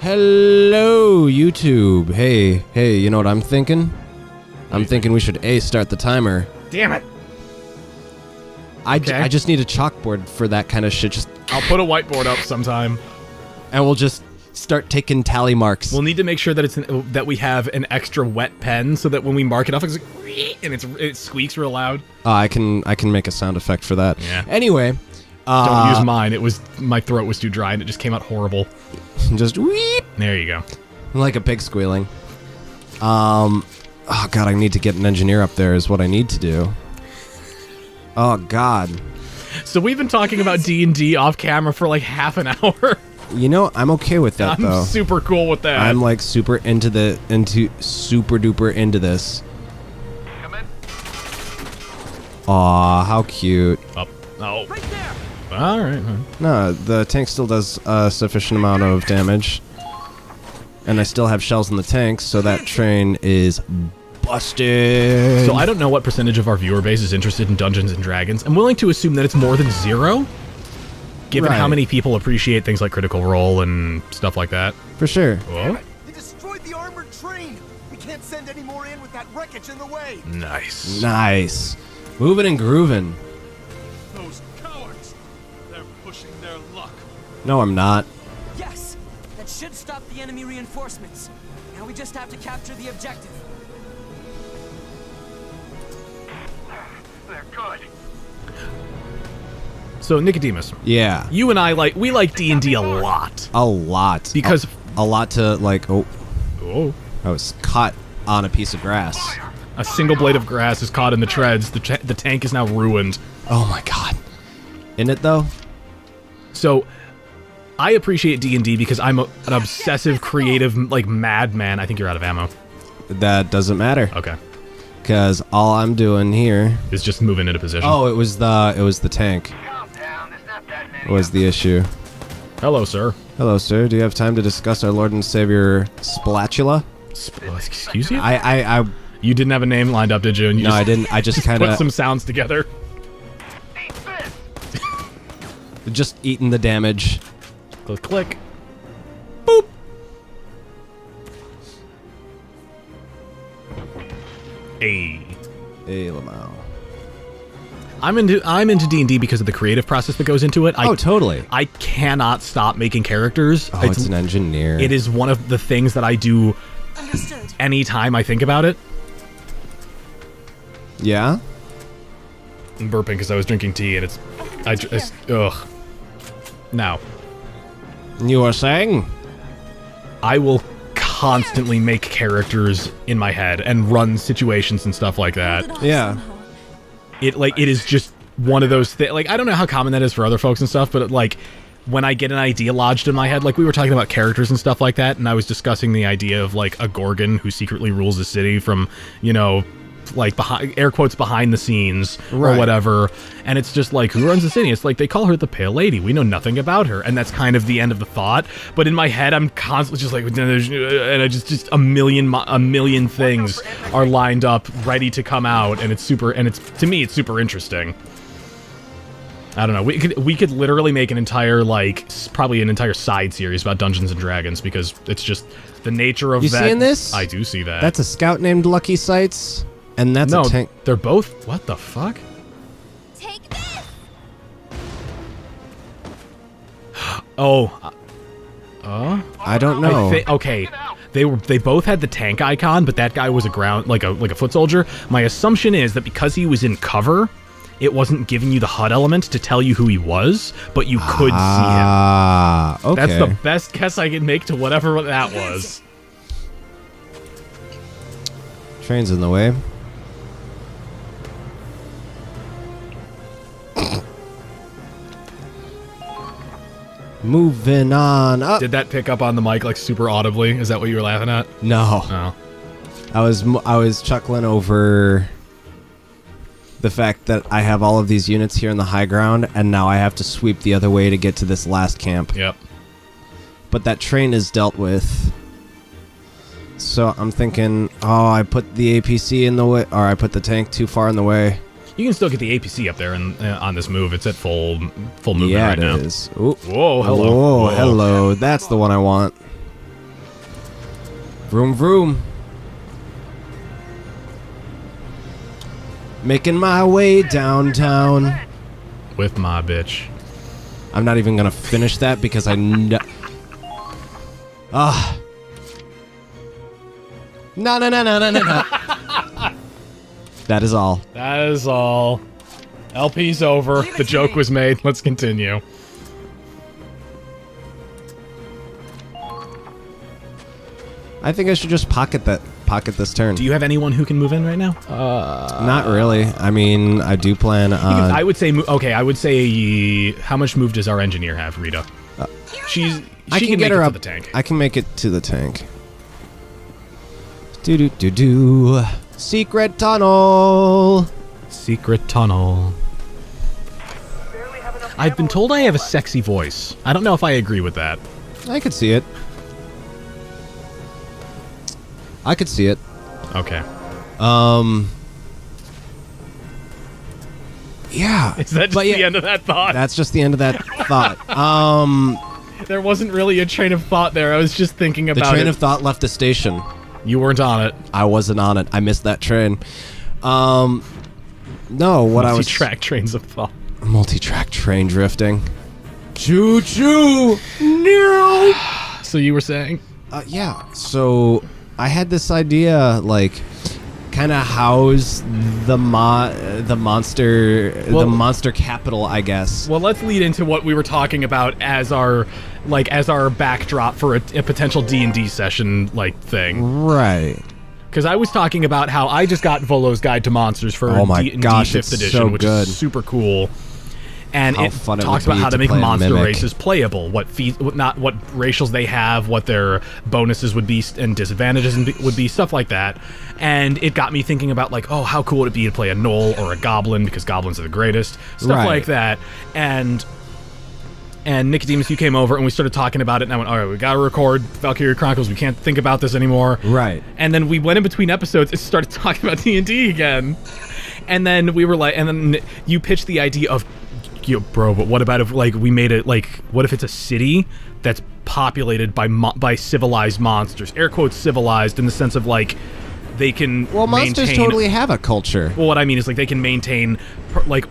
Hello, YouTube. Hey, you know what I'm thinking? I'm thinking we should start the timer. Damn it. I just need a chalkboard for that kind of shit. I'll put a whiteboard up sometime. And we'll just start taking tally marks. We'll need to make sure that that we have an extra wet pen so that when we mark it off, it's like, and it squeaks real loud. I can make a sound effect for that. Yeah. Anyway, don't use mine. My throat was too dry and it just came out horrible. Just weep. There you go. Like a pig squealing. Oh god, I need to get an engineer up there is what I need to do. Oh god. So we've been talking about D&D off camera for like half an hour. You know, I'm okay with that though. I'm super cool with that. I'm like super super duper into this. Come in. Aw, how cute. Up. Oh. Right there. All right. No, the tank still does a sufficient amount of damage. And I still have shells in the tank, so that train is busted. So I don't know what percentage of our viewer base is interested in Dungeons and Dragons. I'm willing to assume that it's more than 0, given how many people appreciate things like Critical Role and stuff like that. For sure. Whoa. They destroyed the armored train. We can't send any more in with that wreckage in the way. Nice. Nice. Moving and grooving. Those cowards. They're pushing their luck. No, I'm not. Yes! That should stop the enemy reinforcements. Now we just have to capture the objective. They're good. So Nicodemus, Yeah. you and I like D&D a lot. A lot. Because a lot to like. Oh, oh, I was caught on a piece of grass. a single blade of grass is caught in the treads. The tank is now ruined. Oh my god. In it though. So I appreciate D&D because I'm an obsessive, creative, like madman. I think you're out of ammo. That doesn't matter. Okay. Because all I'm doing here. Is just moving into position. Oh, it was the tank. Calm down. There's not that many. Was the issue. Hello, sir. Hello, sir. Do you have time to discuss our Lord and Savior Splatula? Excuse you? I You didn't have a name lined up, did you? And you no, just I didn't. I just kind put of some sounds together. Eat this. just eating the damage. Click, click. Boop. Hey. Hey, Lamau. I'm into D&D because of the creative process that goes into it. Oh, totally. I cannot stop making characters. Oh, it's an engineer. It is one of the things that I do Understood. anytime I think about it. Yeah? I'm burping because I was drinking tea and ugh. Now, You were saying? I will constantly make characters in my head and run situations and stuff like that. Yeah. It is just one of those things. Like, I don't know how common that is for other folks and stuff, but when I get an idea lodged in my head, like we were talking about characters and stuff like that, and I was discussing the idea of like a Gorgon who secretly rules the city from, like behind air quotes behind the scenes or whatever, and it's just like, who runs the city? It's like they call her the Pale Lady. We know nothing about her, and that's kind of the end of the thought. But in my head, I'm constantly just like, and I just a million things are lined up, ready to come out, and to me, it's super interesting. I don't know. We could literally make an entire probably an entire side series about Dungeons and Dragons because it's just the nature of that. You seeing this? I do see that. That's a scout named Lucky Sights, and that's a tank. They're both. What the fuck? Take this. Oh. I don't know. Okay. They both had the tank icon, but that guy was like a foot soldier. My assumption is that because he was in cover, it wasn't giving you the HUD element to tell you who he was, but you could see him. Ah, okay. That's the best guess I can make to whatever that was. Train's in the way. Moving on up. Did that pick up on the mic like super audibly? Is that what you were laughing at? No. Oh. I was chuckling over the fact that I have all of these units here in the high ground, and now I have to sweep the other way to get to this last camp. Yep. But that train is dealt with. So I'm thinking, oh, I put the APC in the way, or I put the tank too far in the way. You can still get the APC up there and on this move. It's at full movement yeah, right now. Yeah, it is. Ooh. Whoa, hello. Whoa, hello. That's the one I want. Vroom vroom. Making my way downtown. With my bitch. I'm not even gonna finish that because I know. Ah. No. That is all. That is all. LP's over. The joke was made. Let's continue. I think I should just pocket this turn. Do you have anyone who can move in right now? Not really. I mean, I do plan on. I would say. Okay, I would say. How much move does our engineer have, Rita? She I can can get make her it up to the tank. I can make it to the tank. Do. Secret tunnel. Secret tunnel. I've been told I have a sexy voice. I don't know if I agree with that. I could see it. Okay. Yeah. Is that just but the end of that thought? That's just the end of that thought. There wasn't really a train of thought there. I was just thinking The about train it. of thought left the station. You weren't on it. I wasn't on it. I missed that train. No, what I was Multi-track trains of thought. multi-track train drifting. Choo choo. No. So you were saying? Yeah. So I had this idea, like, kind of house the monster capital, I guess. Well, let's lead into what we were talking about as our backdrop for a potential D&D session thing. Right. Because I was talking about how I just got Volo's Guide to Monsters for Oh my D&D gosh, 5th it's edition, so which good. is super cool. And How it fun it talks would about be how to to make play a monster mimic. races playable, what racials they have, what their bonuses would be and disadvantages would be, stuff like that. And it got me thinking about oh, how cool would it be to play a gnoll or a goblin, because goblins are the greatest, stuff Right. like that. And Nicodemus, you came over and we started talking about it, and I went, all right, we gotta record Valkyria Chronicles. We can't think about this anymore. Right. And then we went in between episodes and started talking about D&D again. And then we were and then you pitched the idea of, bro, but what about if we made it what if it's a city that's populated by civilized monsters? Air quotes civilized in the sense of they can Monsters maintain, totally have a culture. well, what I mean is they can maintain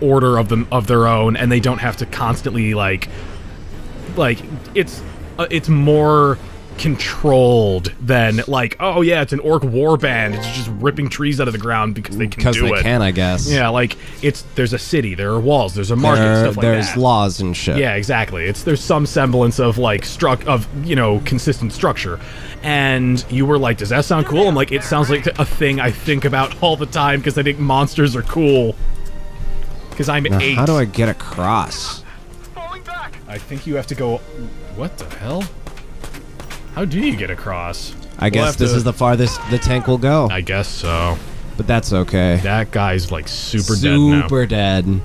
order of their own, and they don't have to constantly it's more controlled than oh yeah, it's an orc war band, it's just ripping trees out of the ground because they can do it. I guess. Yeah, there's a city, there are walls, there's a market, stuff like there's that. laws and shit. Yeah, exactly. There's some semblance of consistent structure. And you were like, does that sound cool? I'm like, it sounds like a thing I think about all the time because I think monsters are cool. Because I'm Now, 8. how do I get across? I think you have to go. What the hell? How do you get across? I guess this is the farthest the tank will go. I guess so. But that's okay. That guy's super dead now. Super dead.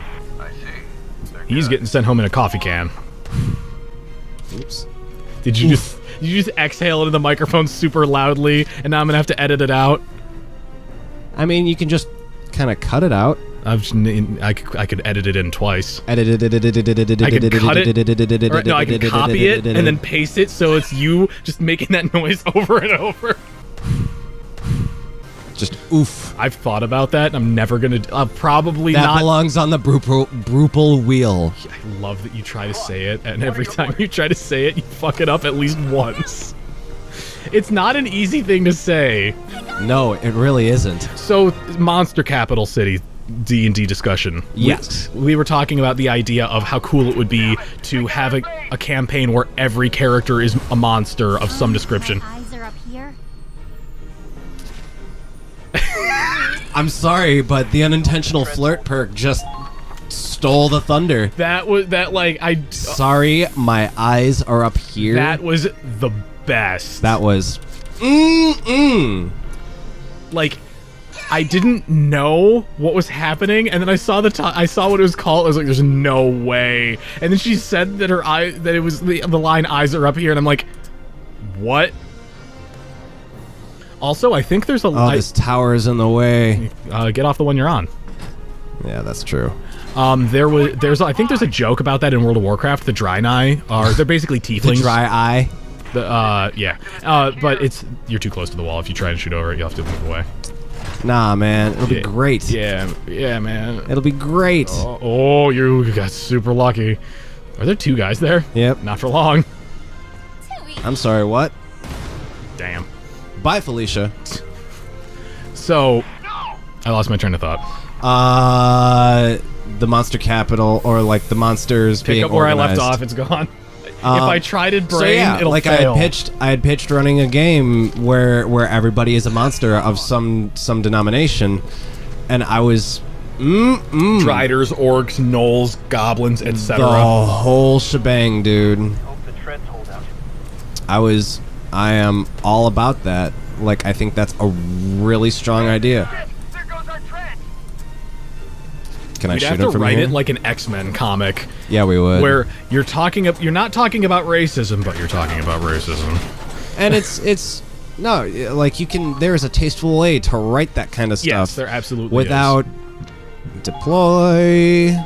He's getting sent home in a coffee can. Oops. Did you just exhale into the microphone super loudly, and now I'm gonna have to edit it out? I mean, you can just kind of cut it out. I could edit it in twice. I I could cut it, or no, I can copy it and then paste it so it's you just making that noise over and over. just oof. I've thought about that, and I'm never gonna. Probably That not. belongs on the Brupal wheel. I love that you try to say it, and every time you try to say it, you fuck it up at least once. It's not an easy thing to say. No, it really isn't. So, Monster Capital City D&D discussion. Yes. We were talking about the idea of how cool it would be to have a campaign where every character is a monster of some description. My eyes are up here. I'm sorry, but the unintentional flirt perk just stole the thunder. Sorry, my eyes are up here. That was the best. That was. I didn't know what was happening, and then I saw I saw what it was called. I was like, "There's no way!" And then she said that that it was the line "eyes are up here," and I'm like, "What?" Also, I think there's a. This tower is in the way. Get off the one you're on. Yeah, that's true. I think there's a joke about that in World of Warcraft. The Draenei they're basically tieflings. The dry eye. Yeah. But you're too close to the wall. If you try and shoot over it, you'll have to move away. Nah, man. It'll be great. Yeah, man. It'll be great. Oh, you got super lucky. Are there 2 guys there? Yep. Not for long. I'm sorry, what? Damn. Bye, Felicia. So, I lost my train of thought. The monster capital, or like the monsters Pick being up where organized. I left off. It's gone. If I tried it brain, So yeah, it'll like fail. I had pitched running a game where everybody is a monster of some denomination, and I was Driders, orcs, gnolls, goblins, etc. the whole shebang, dude. I am all about that. Like, I think that's a really strong idea. Can I You'd shoot have him to from write here? it like an X-Men comic. Yeah, we would. Where you're not talking about racism, but you're talking about racism. And it's no, like you can. There is a tasteful way to write that kind of stuff. Yes, there absolutely without deploy.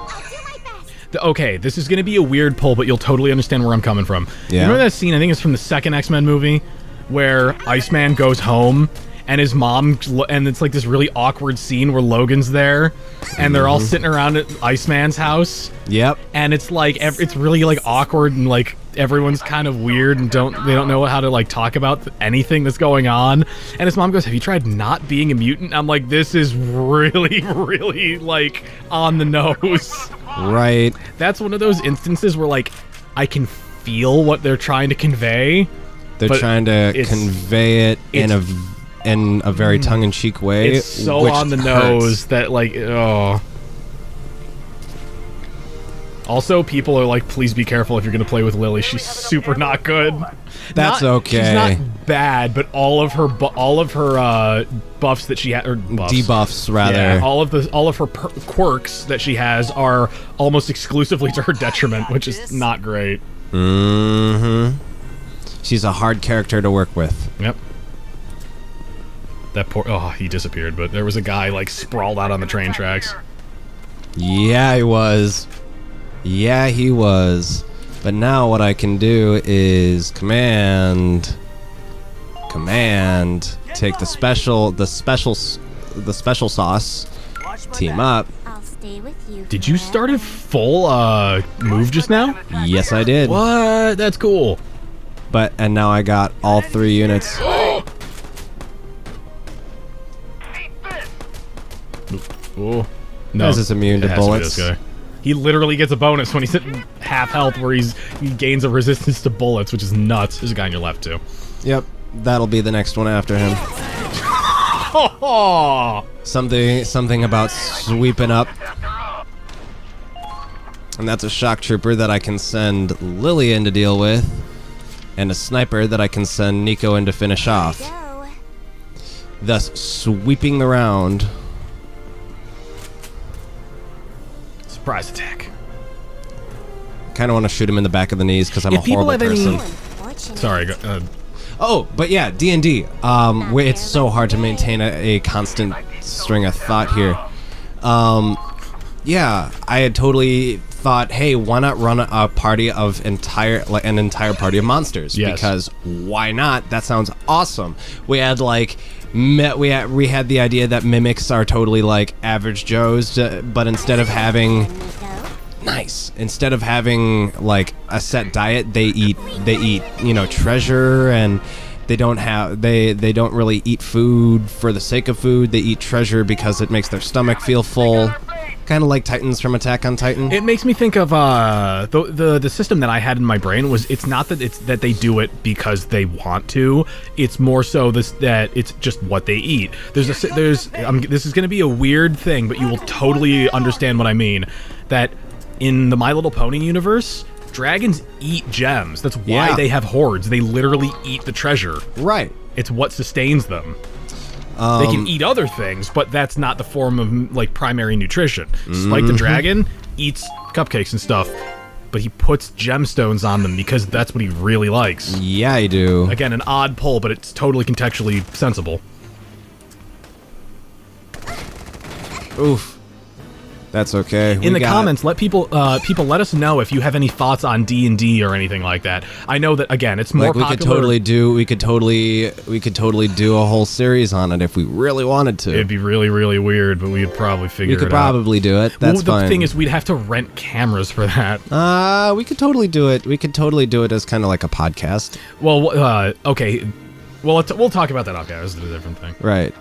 Okay, this is going to be a weird pull, but you'll totally understand where I'm coming from. Yeah. You remember that scene? I think it's from the second X-Men movie, where Iceman goes home and his mom, and it's like this really awkward scene where Logan's there, and they're all sitting around at Iceman's house. Yep. And it's like it's really like awkward, and like everyone's kind of weird and they don't know how to like talk about anything that's going on. And his mom goes, "Have you tried not being a mutant?" I'm like, this is really, really like on the nose. Right. That's one of those instances where like I can feel what they're trying to convey. They're but trying to convey it in a very tongue-in-cheek way. It's so which on the hurts. nose that like, oh. Also, people are like, please be careful if you're going to play with Lily. She's super not good. That's okay. She's not bad, but all of her buffs that she has, or buffs, Debuffs rather. yeah, all of her quirks that she has are almost exclusively to her detriment, which is not great. Mm-hmm. She's a hard character to work with. Yep. That poor. Oh, he disappeared. But there was a guy like sprawled out on the train tracks. Yeah, he was. Yeah, he was. But now what I can do is command, take the special sauce, team up. I'll stay with you. Did you start a full move just now? Yes, I did. What? That's cool. And now I got all 3 units. Oh. No. This is immune to It has be bullets. this guy. He literally gets a bonus when he's at half health, where he gains a resistance to bullets, which is nuts. There's a guy on your left too. Yep, that'll be the next one after him. Something about sweeping up. And that's a shock trooper that I can send Lily in to deal with, and a sniper that I can send Nico in to finish off. Go. Thus sweeping the round. Surprise attack. Kind of want to shoot him in the back of the knees because I'm a horrible person. Unfortunate. Sorry. Oh, but yeah, D&D. Where it's so hard to maintain a constant string of thought here. Yeah, I had totally thought, hey, why not run a party of an entire party of monsters? Yes. Because why not? That sounds awesome. We had we had the idea that mimics are totally like average Joes, but instead of having instead of having like a set diet, they eat treasure, and they don't really eat food for the sake of food. They eat treasure because it makes their stomach feel full. Kind of like Titans from Attack on Titan. It makes me think of the system that I had in my brain was, it's not that it's that they do it because they want to. It's more so that it's just what they eat. This is going to be a weird thing, but you will totally understand what I mean. That in the My Little Pony universe, dragons eat gems. That's why they have hordes. They literally eat the treasure. Right. It's what sustains them. They can eat other things, but that's not the form of like primary nutrition. Spike the dragon eats cupcakes and stuff, but he puts gemstones on them because that's what he really likes. Yeah, I do. Again, an odd pull, but it's totally contextually sensible. Oof. That's okay. In the comments, let people let us know if you have any thoughts on D&D or anything like that. I know that again, it's more like we popular. we could totally do a whole series on it if we really wanted to. It'd be really, really weird, but we'd probably figure it out. We could probably do it. That's the fine. thing is, we'd have to rent cameras for that. We could totally do it. We could totally do it as kind of like a podcast. Well, okay. Well, we'll talk about that off camera. This is a different thing. Right.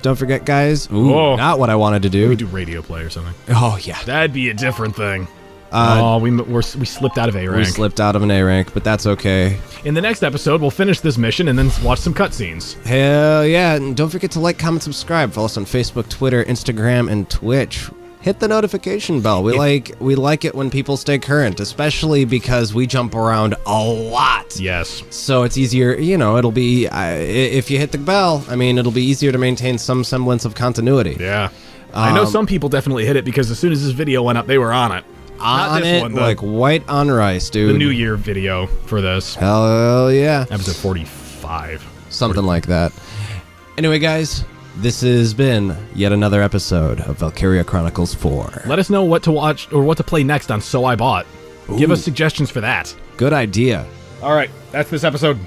Don't forget, guys. Ooh, Whoa. not what I wanted to do. We do radio play or something. Oh yeah. That'd be a different thing. We slipped out of A rank. We slipped out of an A rank, but that's okay. In the next episode, we'll finish this mission and then watch some cutscenes. Hell yeah! And don't forget to like, comment, subscribe. Follow us on Facebook, Twitter, Instagram, and Twitch. Hit the notification bell. We like it when people stay current, especially because we jump around a lot. Yes. So it's easier, it'll be, if you hit the bell, it'll be easier to maintain some semblance of continuity. Yeah. I know some people definitely hit it because as soon as this video went up, they were on it. On it, like white on rice, dude. The New Year video for this. Hell yeah. Episode 45. Something like that. Anyway, guys, this has been yet another episode of Valkyria Chronicles 4. Let us know what to watch or what to play next on So I Bought. Give us suggestions for that. Good idea. All right, that's this episode.